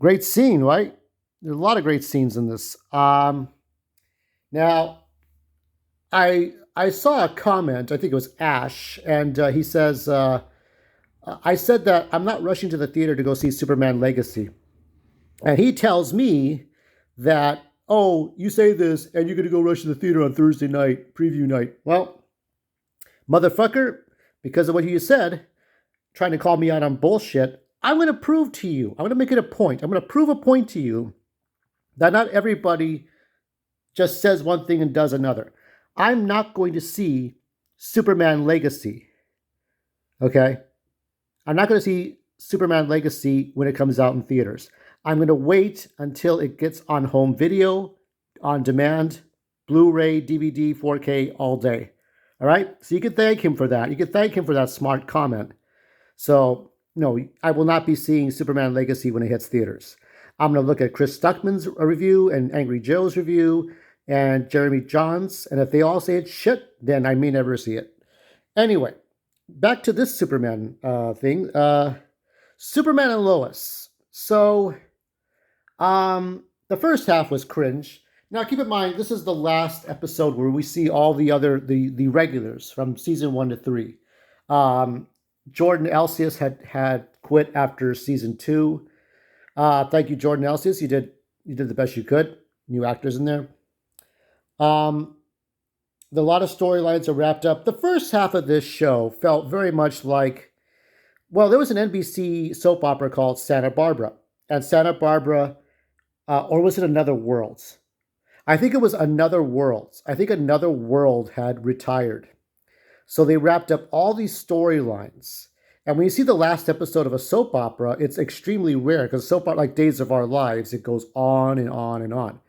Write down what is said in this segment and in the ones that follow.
Great scene, right? There's a lot of great scenes in this. Now, I saw a comment. I think it was Ash, and he says, "I said that I'm not rushing to the theater to go see Superman Legacy," and he tells me that, "Oh, you say this, and you're gonna go rush to the theater on Thursday night, preview night." Well, motherfucker, because of what you said, trying to call me out on bullshit, I'm going to prove to you, I'm going to make it a point. I'm going to prove a point to you that not everybody just says one thing and does another. I'm not going to see Superman Legacy. Okay? I'm not going to see Superman Legacy when it comes out in theaters. I'm going to wait until it gets on home video, on demand, Blu-ray, DVD, 4K, all day. All right? So you can thank him for that. You can thank him for that smart comment. So, no, I will not be seeing Superman Legacy when it hits theaters. I'm going to look at Chris Stuckman's review and Angry Joe's review and Jeremy John's, and if they all say it's shit, then I may never see it. Anyway, back to this Superman thing. Superman and Lois. So, the first half was cringe. Now, keep in mind, this is the last episode where we see all the other the regulars from season 1 to 3. Jordan Elsius had quit after season 2. Thank you, Jordan Elsius. You did the best you could. New actors in there. A lot of storylines are wrapped up. The first half of this show felt very much like, well, there was an NBC soap opera called Santa Barbara. And Santa Barbara, or was it Another Worlds? I think it was Another Worlds. I think Another World had retired. So they wrapped up all these storylines. And when you see the last episode of a soap opera, it's extremely rare because soap opera, like Days of Our Lives, it goes on and on and on.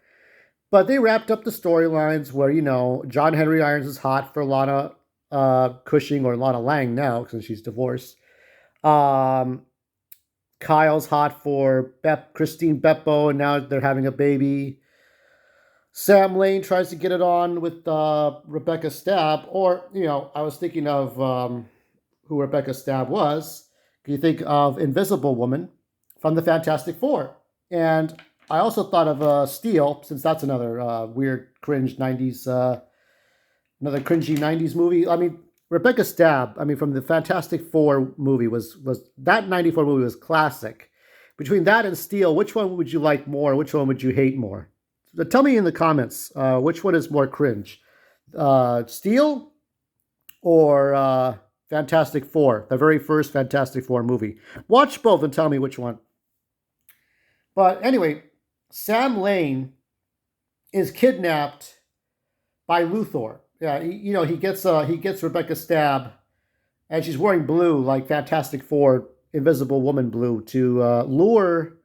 But they wrapped up the storylines where, John Henry Irons is hot for Lana Cushing, or Lana Lang now, since she's divorced. Kyle's hot for Christine Beppo, and now they're having a baby. Sam Lane tries to get it on with Rebecca Stab, or, I was thinking of who Rebecca Stab was. Can you think of Invisible Woman from the Fantastic Four? And I also thought of Steel, since that's another weird, cringe 90s, another cringy 90s movie. I mean, Rebecca Stab, from the Fantastic Four movie was that 94 movie was classic. Between that and Steel, which one would you like more? Which one would you hate more? Tell me in the comments, which one is more cringe? Steel or Fantastic Four, the very first Fantastic Four movie? Watch both and tell me which one. But anyway, Sam Lane is kidnapped by Luthor. Yeah, he gets Rebecca Stab, and she's wearing blue, like Fantastic Four, Invisible Woman blue, to lure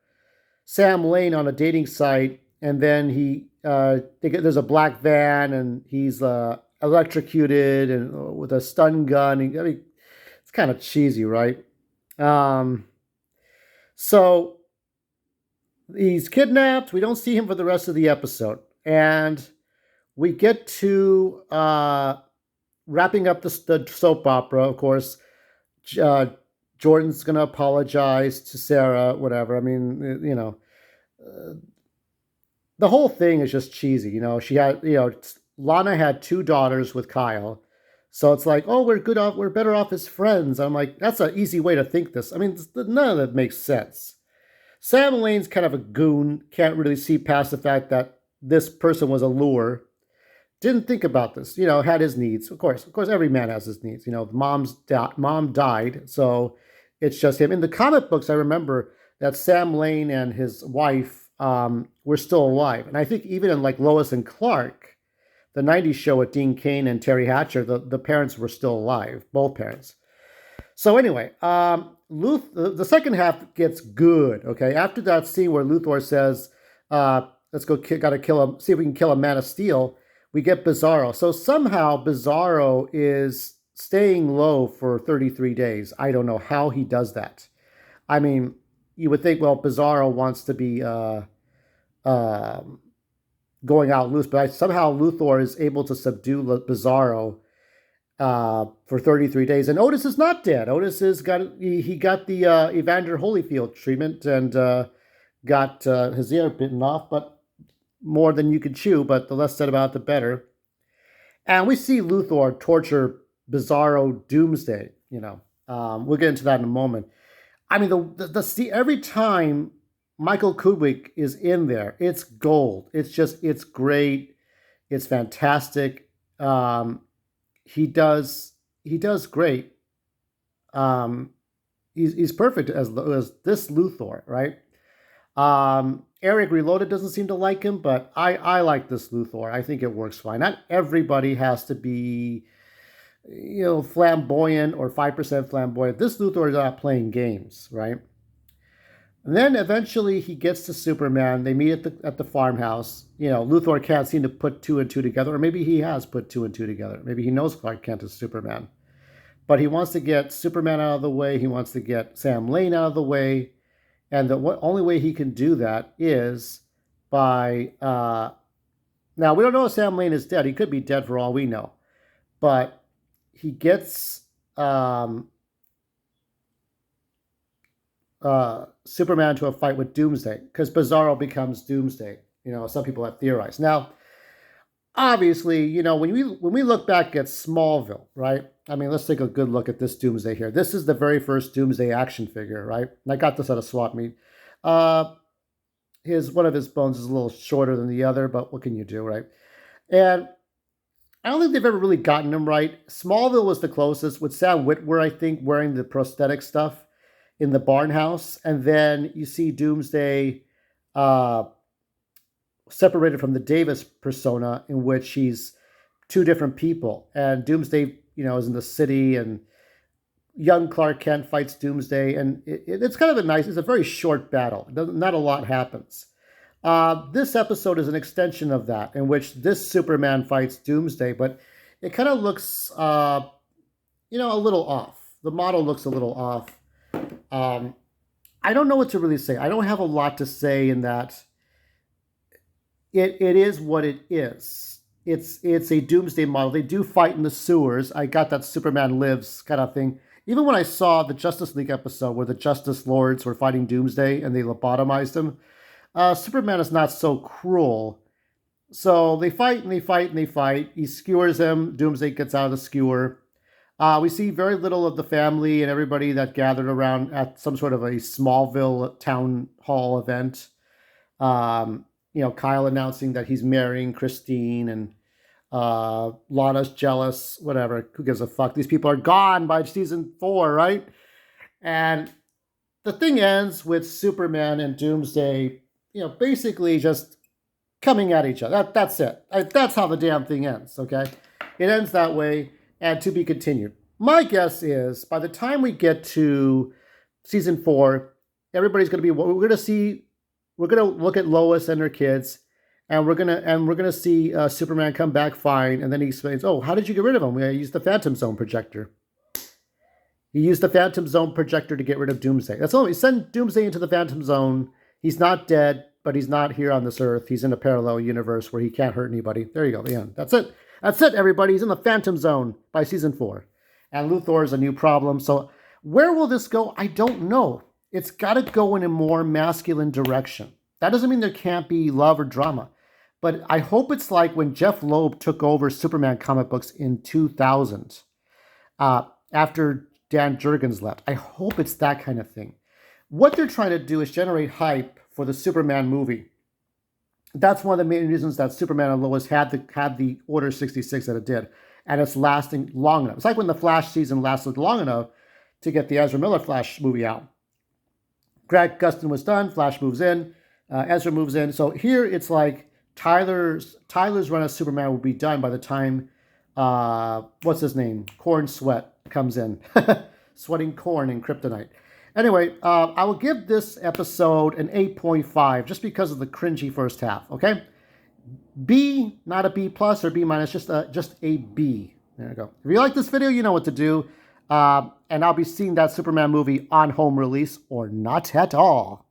Sam Lane on a dating site. And then there's a black van, and he's electrocuted and with a stun gun. It's kind of cheesy, right? So he's kidnapped. We don't see him for the rest of the episode, and we get to wrapping up the soap opera. Of course, Jordan's gonna apologize to Sarah. Whatever. The whole thing is just cheesy. She had, Lana had 2 daughters with Kyle. So it's like, oh, we're better off as friends. I'm like, that's an easy way to think this. None of that makes sense. Sam Lane's kind of a goon, can't really see past the fact that this person was a lure. Didn't think about this, had his needs. Of course, every man has his needs. Mom died, so it's just him. In the comic books, I remember that Sam Lane and his wife were still alive. And I think even in like Lois and Clark, the 90s show with Dean Cain and Terry Hatcher, the parents were still alive, both parents. So anyway, the second half gets good, okay? After that scene where Luthor says, let's go, gotta kill him, see if we can kill a Man of Steel, we get Bizarro. So somehow Bizarro is staying low for 33 days. I don't know how he does that. You would think, well, Bizarro wants to be going out loose, but somehow Luthor is able to subdue Bizarro for 33 days. And Otis is not dead. Otis got the Evander Holyfield treatment and got his ear bitten off, but more than you could chew, but the less said about it, the better. And we see Luthor torture Bizarro Doomsday, we'll get into that in a moment. I mean, every time Michael Kudwick is in there, it's gold. It's great. It's fantastic. Um, he does great. Um, he's perfect as this Luthor, right? Eric Reloaded doesn't seem to like him, but I like this Luthor. I think it works fine. Not everybody has to be, flamboyant or 5% flamboyant. This Luthor is not playing games, right? And then eventually he gets to Superman. They meet at the farmhouse. Luthor can't seem to put two and two together, or maybe he has put two and two together. Maybe he knows Clark Kent is Superman. But he wants to get Superman out of the way. He wants to get Sam Lane out of the way. And the only way he can do that is by... now, we don't know if Sam Lane is dead. He could be dead for all we know. But he gets Superman to a fight with Doomsday, because Bizarro becomes Doomsday. Some people have theorized. Now, obviously, when we look back at Smallville, right? I mean, let's take a good look at this Doomsday here. This is the very first Doomsday action figure, right? And I got this at a swap meet. One of his bones is a little shorter than the other, but what can you do, right? And I don't think they've ever really gotten him right. Smallville was the closest, with Sam Witwer, I think, wearing the prosthetic stuff in the barn house. And then you see Doomsday separated from the Davis persona, in which he's two different people. And Doomsday, is in the city, and young Clark Kent fights Doomsday. And it's kind of it's a very short battle. Not a lot happens. This episode is an extension of that, in which this Superman fights Doomsday, but it kind of looks, a little off. The model looks a little off. I don't know what to really say. I don't have a lot to say in that. It is what it is. It's a Doomsday model. They do fight in the sewers. I got that Superman Lives kind of thing. Even when I saw the Justice League episode where the Justice Lords were fighting Doomsday and they lobotomized him, Superman is not so cruel. So they fight and they fight and they fight. He skewers him. Doomsday gets out of the skewer. We see very little of the family and everybody that gathered around at some sort of a Smallville town hall event. Kyle announcing that he's marrying Christine, and Lana's jealous, whatever. Who gives a fuck? These people are gone by season 4, right? And the thing ends with Superman and Doomsday, basically just coming at each other. That's it. That's how the damn thing ends, okay? It ends that way, and to be continued. My guess is by the time we get to season 4, everybody's going to be... We're going to look at Lois and her kids, and we're gonna see Superman come back fine, and then he explains, "Oh, how did you get rid of him? We used the Phantom Zone projector. He used the Phantom Zone projector to get rid of Doomsday. That's all. He sent Doomsday into the Phantom Zone. He's not dead, but he's not here on this Earth. He's in a parallel universe where he can't hurt anybody. There you go. The end. That's it. That's it, everybody. He's in the Phantom Zone by season 4, and Luthor is a new problem. So where will this go? I don't know. It's got to go in a more masculine direction. That doesn't mean there can't be love or drama. But I hope it's like when Jeff Loeb took over Superman comic books in 2000, after Dan Jurgens left. I hope it's that kind of thing. What they're trying to do is generate hype for the Superman movie. That's one of the main reasons that Superman and Lois had the Order 66 that it did. And it's lasting long enough. It's like when the Flash season lasted long enough to get the Ezra Miller Flash movie out. Grant Gustin was done. Flash moves in. Ezra moves in. So here it's like Tyler's run of Superman will be done by the time, what's his name? Corn Sweat comes in. Sweating corn in Kryptonite. Anyway, I will give this episode an 8.5 just because of the cringy first half, okay? B, not a B plus or B minus, just a B. There you go. If you like this video, you know what to do. And I'll be seeing that Superman movie on home release or not at all.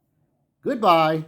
Goodbye.